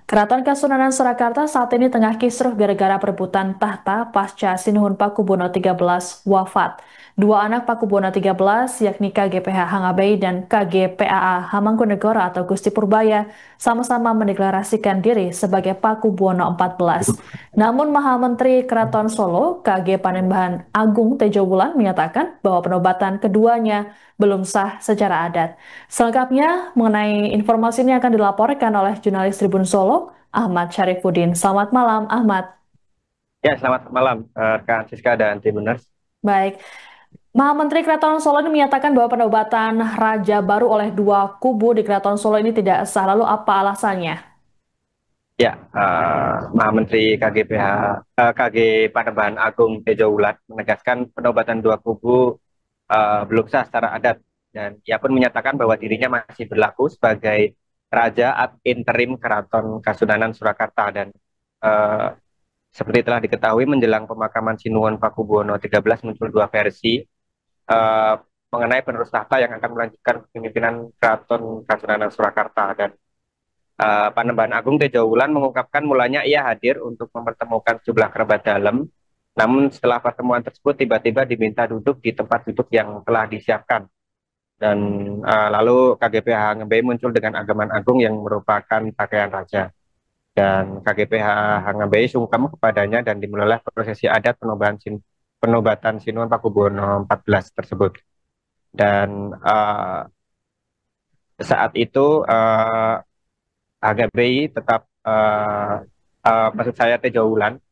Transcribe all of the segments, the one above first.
Keraton Kasunanan Surakarta saat ini tengah kisruh gara-gara perebutan tahta pasca Sinuhun Pakubuwono XIII wafat. Dua anak Pakubuwono XIII, yakni KGPH Hangabei dan KGPAA Hamangkunegoro atau Gusti Purbaya, sama-sama mendeklarasikan diri sebagai Pakubuwono XIV. Namun Maha Menteri Keraton Solo, KG Panembahan Agung Tejo Wulan menyatakan bahwa penobatan keduanya belum sah secara adat. Selengkapnya mengenai informasi ini akan dilaporkan oleh jurnalis Tribun Solo, Ahmad Syarifuddin. Selamat malam, Ahmad. Ya, selamat malam, Kak Siska dan Tribuners. Baik, Maha Menteri Keraton Solo ini menyatakan bahwa penobatan Raja Baru oleh dua kubu di Keraton Solo ini tidak sah. Lalu apa alasannya? Ya, Maha Menteri KG Panembahan Agung Tejo Wulan menegaskan penobatan dua kubu belum sah secara adat, dan ia pun menyatakan bahwa dirinya masih berlaku sebagai Raja ad interim Keraton Kasunanan Surakarta. Dan eh, seperti telah diketahui, menjelang pemakaman Sinuhun Pakubuwono XIII muncul dua versi eh, mengenai penerus tahta yang akan melanjutkan kepemimpinan Keraton Kasunanan Surakarta. Dan Panembahan Agung Tejo Wulan mengungkapkan mulanya ia hadir untuk mempertemukan sejumlah kerabat dalam, namun setelah pertemuan tersebut tiba-tiba diminta duduk di tempat duduk yang telah disiapkan. Dan lalu KGPH Hangabei muncul dengan agaman agung yang merupakan pakaian raja. Dan KGPH Hangabei sungkem kepadanya dan dimulailah prosesi adat penobatan Sinuhun Pakubuwono XIV tersebut. Dan saat itu HGBI tetap maksud saya Tejo Wulan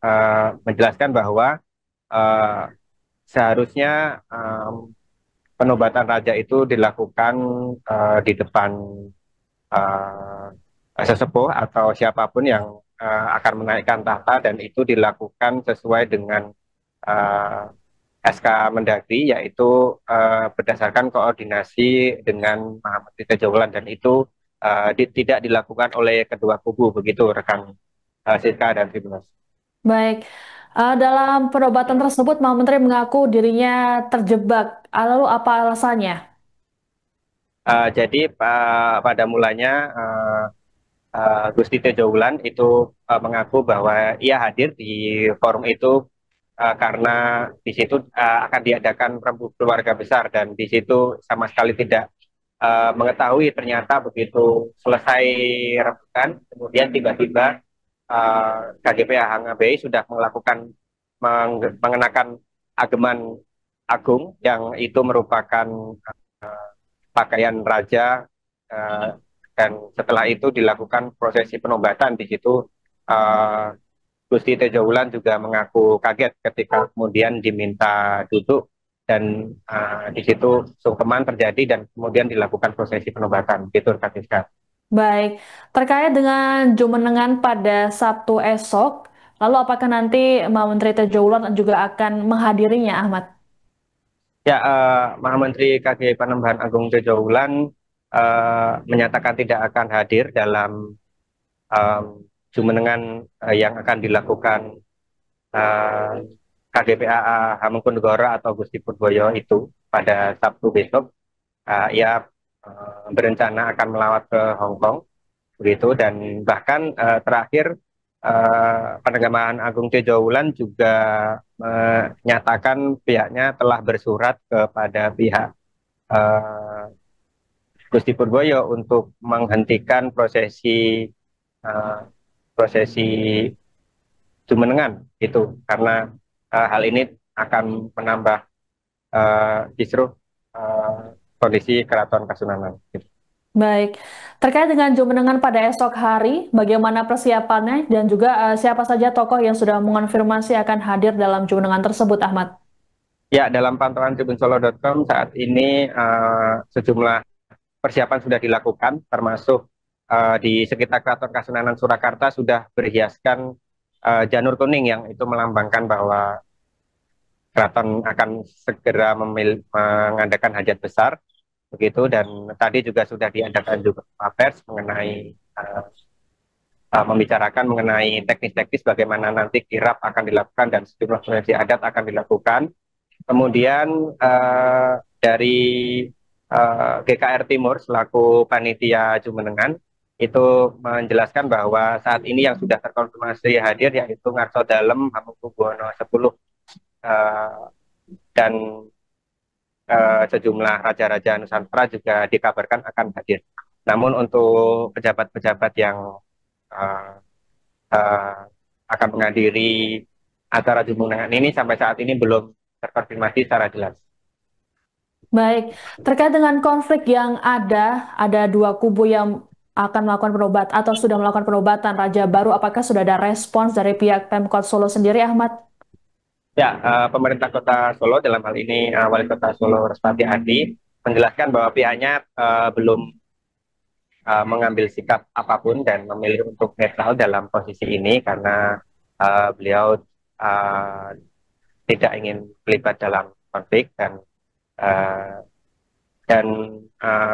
menjelaskan bahwa uh, seharusnya penobatan raja itu dilakukan di depan uh, sesepuh atau siapapun yang akan menaikkan tahta, dan itu dilakukan sesuai dengan uh, SK Mendagri, yaitu berdasarkan koordinasi dengan Muhammad Tejo Wulan, dan itu tidak dilakukan oleh kedua kubu, begitu rekan Siska dan Tribuners. Baik, dalam penobatan tersebut Maha Menteri mengaku dirinya terjebak. Lalu apa alasannya? Jadi pada mulanya Gusti Tejo Wulan itu mengaku bahwa ia hadir di forum itu karena di situ akan diadakan rembuh keluarga besar, dan di situ sama sekali tidak mengetahui ternyata begitu selesai rebukan, kemudian tiba-tiba KGP Hangabei sudah mengenakan ageman agung yang itu merupakan uh, pakaian raja, uh, dan setelah itu dilakukan prosesi penobatan. Di situ uh, Gusti Tejo Wulan juga mengaku kaget ketika kemudian diminta duduk, dan di situ sungkeman terjadi dan kemudian dilakukan prosesi penobatan. Gitu, Kak Siska. Baik, terkait dengan Jumenengan pada Sabtu esok, lalu apakah nanti Maha Menteri Tejo Wulan juga akan menghadirinya, Ahmad? Ya, Maha Menteri KG Panembahan Agung Tejo Wulan menyatakan tidak akan hadir dalam um, jumenengan yang akan dilakukan uh, KGPAA Hamengkunegoro atau Gusti Purboyo itu pada Sabtu besok. Ia berencana akan melawat ke Hong Kong, begitu. Dan bahkan terakhir Panembahan Agung Tejo Wulan juga menyatakan pihaknya telah bersurat kepada pihak uh, Gusti Purboyo untuk menghentikan uh, prosesi Jumenengan itu, karena hal ini akan menambah kisruh kondisi Keraton Kasunanan. Gitu. Baik, terkait dengan Jumenengan pada esok hari, bagaimana persiapannya dan juga siapa saja tokoh yang sudah mengonfirmasi akan hadir dalam Jumenengan tersebut, Ahmad? Ya, dalam pantauan tribunsolo.com saat ini sejumlah persiapan sudah dilakukan, termasuk di sekitar Keraton Kasunanan Surakarta sudah berhiaskan janur kuning yang itu melambangkan bahwa keraton akan segera mengadakan hajat besar, begitu. Dan tadi juga sudah diadakan juga pers mengenai membicarakan mengenai teknis-teknis bagaimana nanti kirap akan dilakukan dan sejumlah prosesi adat akan dilakukan. Kemudian dari GKR Timur selaku panitia Jumenengan itu menjelaskan bahwa saat ini yang sudah terkonfirmasi hadir yaitu Ngarso Dalem Hamengkubuwono 10 dan sejumlah raja-raja Nusantara juga dikabarkan akan hadir. Namun untuk pejabat-pejabat yang uh, uh, akan menghadiri acara Jumenengan ini sampai saat ini belum terkonfirmasi secara jelas. Baik, terkait dengan konflik yang ada dua kubu yang akan melakukan penobatan atau sudah melakukan penobatan Raja Baru, apakah sudah ada respons dari pihak Pemkot Solo sendiri, Ahmad? Ya, pemerintah Kota Solo dalam hal ini Wali Kota Solo Respati Adi menjelaskan bahwa pihaknya belum mengambil sikap apapun dan memilih untuk netral dalam posisi ini karena beliau tidak ingin terlibat dalam konflik uh, dan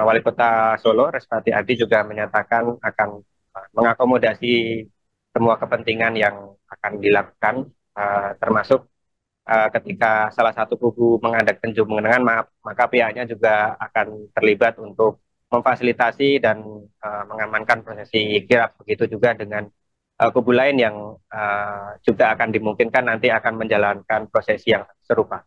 Wali Kota Solo Respati Adi juga menyatakan akan mengakomodasi semua kepentingan yang akan dilakukan termasuk ketika salah satu kubu mengadakan Jumenengan, maka pihaknya juga akan terlibat untuk memfasilitasi dan mengamankan prosesi kirap. Begitu juga dengan kubu lain yang juga akan dimungkinkan nanti akan menjalankan prosesi yang serupa.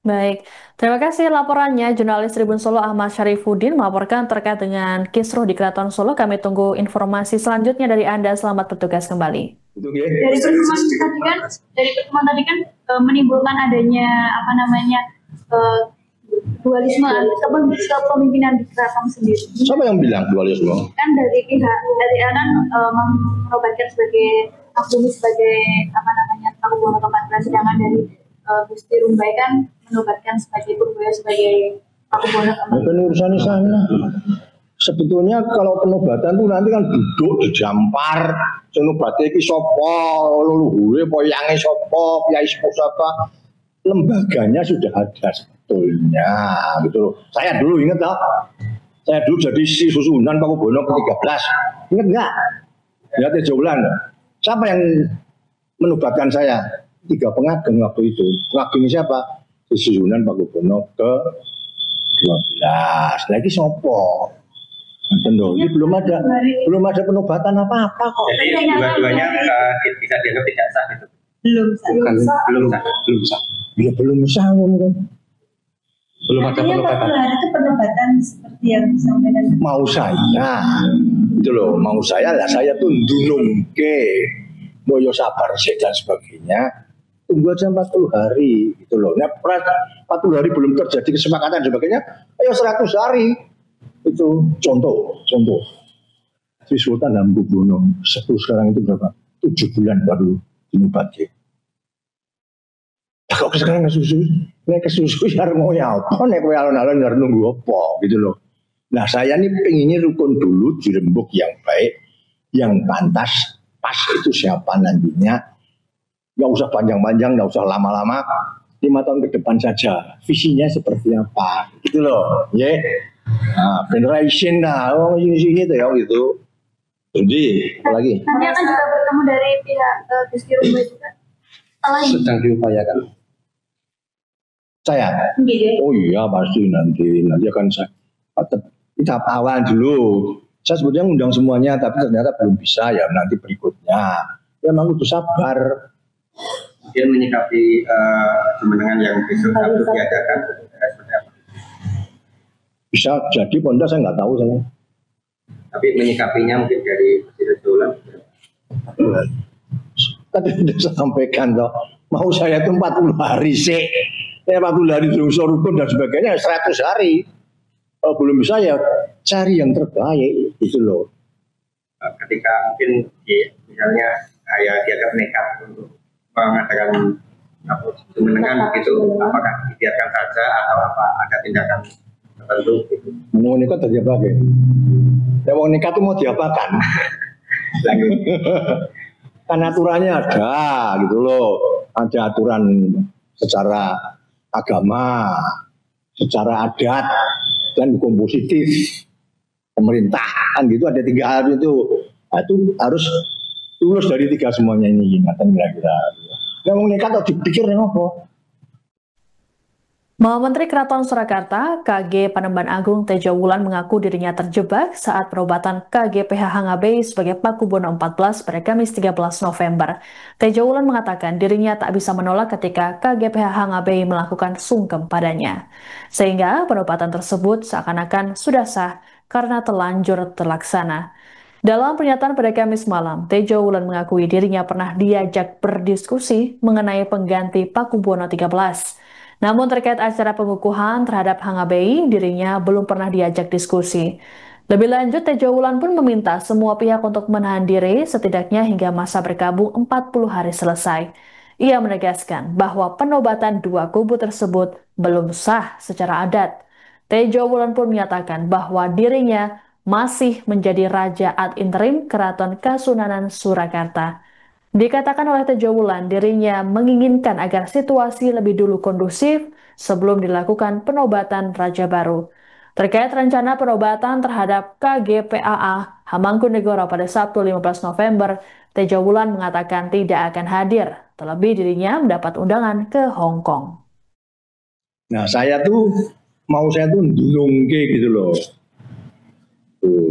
Baik, terima kasih laporannya jurnalis Tribun Solo Ahmad Syarifuddin melaporkan terkait dengan kisruh di Keraton Solo. Kami tunggu informasi selanjutnya dari Anda. Selamat bertugas kembali. Dari pertemuan tadi kan menimbulkan adanya dualisme kepemimpinan di keraton sendiri. Siapa yang bilang dualisme? Kan dari pihak kan menobatkan sebagai Abdul sebagai Pakubuwono ke-14, sedangkan dari Gusti Rumbai kan menobatkan sebagai Purboyo sebagai Pakubuwono ke-14. Bukan urusan sana. Sebetulnya kalau penobatan itu nanti kan duduk dijampar, penobatan iki sapa, leluhure poyange sapa, kiai sapa, lembaganya sudah ada sebetulnya gitu loh. Saya dulu ingat toh. Saya dulu jadi si susunan Pakubuwono ke-13. Ingat enggak? Ya Tejaulan. Siapa yang menobatkan saya? 3 pengageng waktu itu. Pengageng siapa? Si susunan Pakubuwono ke-12. Lagi sopo? Ini belum ada penobatan apa-apa kok. Jadi dua-duanya bisa dianggap tidak sah itu. Belum sah. Ya belum sah. Belum ada penobatan. Itu penobatan seperti yang disampaikan. Mau saya lah saya tuh ndunungke boyo sabar sih dan sebagainya. Tunggu aja 40 hari gitu loh. Nah, 40 hari belum terjadi kesepakatan dan sebagainya. Ayo 100 hari. Itu contoh. Sri Sultan Hamengkubuwono 10 sekarang itu berapa? 7 bulan baru dinobati. Kok sekarang kesusu ya mau apa? Nek kowe alon-alon harus nunggu apa gitu loh. Nah saya ini pengennya rukun dulu dirembuk yang baik, yang pantas, pas itu siapa nantinya. Nggak usah panjang-panjang, nggak usah lama-lama. 5 tahun ke depan saja, visinya seperti apa, gitu loh, ya. Nah, generation lah, sini itu ya gitu. Jadi, apa lagi? Nanti akan juga bertemu dari pihak Gusti Rumbai juga. Sedang diupayakan. Saya? Oh iya pasti nanti akan saya. Tahap awal dulu. Saya sebetulnya undang semuanya, tapi ternyata belum bisa ya nanti berikutnya. Ya memang butuh sabar. Kemudian menyikapi Jumenengan yang besok harus diadakan seperti apa? Bisa jadi Ponda saya nggak tahu saya. Tapi menyikapinya mungkin dari Presiden Jolan. Tadi sudah saya sampaikan toh, mau saya itu 40 hari sih. Ya 40 hari unsur rukun dan sebagainya 100 hari. Kalau belum bisa ya cari yang terbaik itu loh. Ketika mungkin misalnya kayak dianggap nekat untuk mengadakan Jumenengan begitu, apakah dibiarkan saja atau apa ada tindakan tertentu gitu? Mau nekat tadi apa ya? Ya mau nekat itu mau diapakan? Kan aturannya ada gitu loh. Ada aturan secara agama, secara adat dan hukum positif pemerintahan gitu, ada 3 hal itu. Nah, itu harus lulus dari 3 semuanya ini ingatan kira-kira. Yang mau nekat atau dipikir apa? Menteri Keraton Surakarta, KG Panembahan Agung Tejo Wulan mengaku dirinya terjebak saat perobatan KGPH Hangabei sebagai Pakubono 14 pada Kamis 13 November. Tejo Wulan mengatakan dirinya tak bisa menolak ketika KGPH Hangabei melakukan sungkem padanya. Sehingga perobatan tersebut seakan-akan sudah sah karena terlanjur terlaksana. Dalam pernyataan pada Kamis malam, Tejo Wulan mengakui dirinya pernah diajak berdiskusi mengenai pengganti Pakubono 13. Namun terkait acara pengukuhan terhadap Hangabei, dirinya belum pernah diajak diskusi. Lebih lanjut, Tejo Wulan pun meminta semua pihak untuk menahan diri setidaknya hingga masa berkabung 40 hari selesai. Ia menegaskan bahwa penobatan dua kubu tersebut belum sah secara adat. Tejo Wulan pun menyatakan bahwa dirinya masih menjadi Raja ad interim Keraton Kasunanan Surakarta. Dikatakan oleh Tejo Wulan, dirinya menginginkan agar situasi lebih dulu kondusif sebelum dilakukan penobatan Raja baru. Terkait rencana penobatan terhadap KGPAA Hamangkunegoro pada Sabtu 15 November, Tejo Wulan mengatakan tidak akan hadir, terlebih dirinya mendapat undangan ke Hong Kong. Nah, saya tuh ndunungke gitu loh.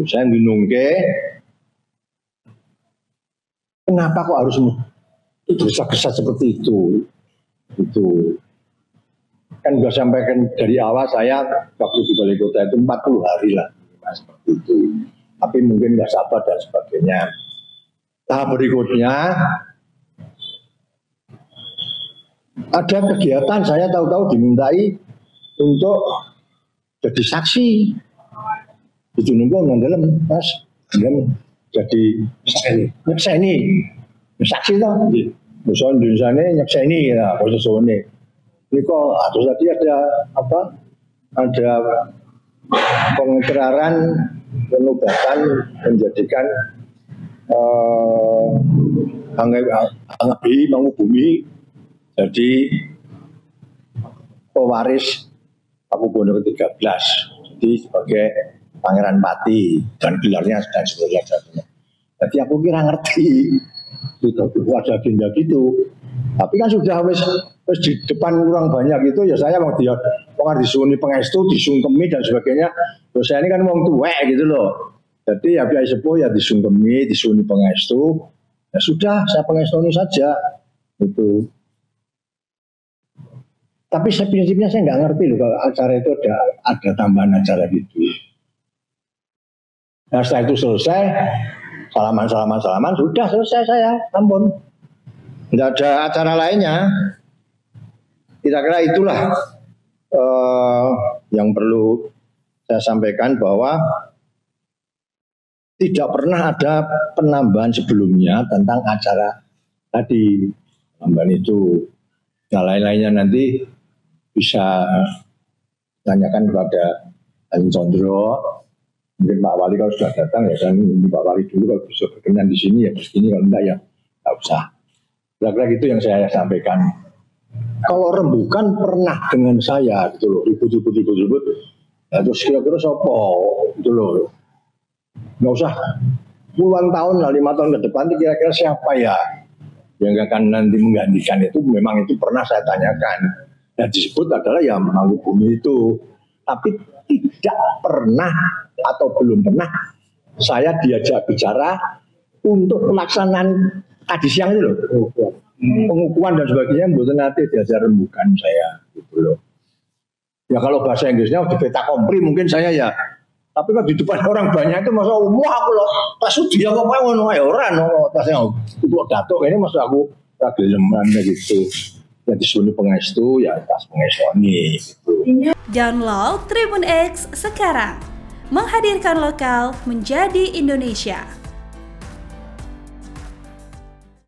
Saya ndunungke. Kenapa kok harus gesa-gesa seperti itu? Itu kan sudah sampaikan dari awal, saya waktu di Balai Kota itu 40 hari lah, seperti itu. Tapi mungkin nggak sabar dan sebagainya. Tahap berikutnya ada kegiatan, saya tahu-tahu dimintai untuk jadi saksi. Itu nunggu dalam Mas, dalam jadi nyekseni saksi toh, musuh Indonesia ini nyekseni ya, proses ini kok terus tadi ada ada pengikraran penobatan menjadikan Hangabei Mangubumi jadi pewaris Pakubono ke-13, jadi sebagai Pangeran Pati dan gelarnya dan sebagainya. Jadi aku kira ngerti itu ada agenda gitu. Tapi kan sudah wis di depan orang banyak itu ya, saya mau dia disuni pengestu, disungkemi dan sebagainya. Terus saya ini kan wong tuwek gitu loh. Jadi ya biasa sepuh ya disungkemi, disuni pengestu. Ya sudah, saya pengestuni saja itu. Tapi prinsipnya saya nggak ngerti loh kalau acara itu ada tambahan acara gitu. Nah, setelah itu selesai, salaman, sudah selesai saya, ampun. Tidak ada acara lainnya. Kira-kira itulah yang perlu saya sampaikan, bahwa tidak pernah ada penambahan sebelumnya tentang acara tadi. Penambahan itu. Nah, lain-lainnya nanti bisa tanyakan kepada Pak Condro. Mungkin Pak Wali kalau sudah datang ya, kan Pak Wali dulu kalau bisa berkenan di sini ya begini, kalau enggak ya enggak usah. Kira-kira gitu yang saya sampaikan. Kalau rembukan pernah dengan saya gitu loh, ribut. Ya, terus kira-kira sopo gitu loh. Enggak usah puluhan tahun lah, 5 tahun ke depan kira-kira siapa ya yang akan nanti menggantikan itu. Memang itu pernah saya tanyakan. Yang disebut adalah ya Mangubumi itu. Tapi tidak pernah atau belum pernah saya diajak bicara untuk pelaksanaan tadi siang itu loh, pengukuhan dan sebagainya, mboten nanti diajar rembukan saya gitu loh. Ya kalau bahasa Inggrisnya di peta kompli mungkin saya ya, tapi kalau di depan orang banyak itu masa umum aku loh pas dia ngomong ngono ya ora no, pas yang kok datuk ini masa aku ra gelem gitu. Ya disuni pengestu ya tas pengestoni gitu. Download Tribun X sekarang, menghadirkan lokal menjadi Indonesia.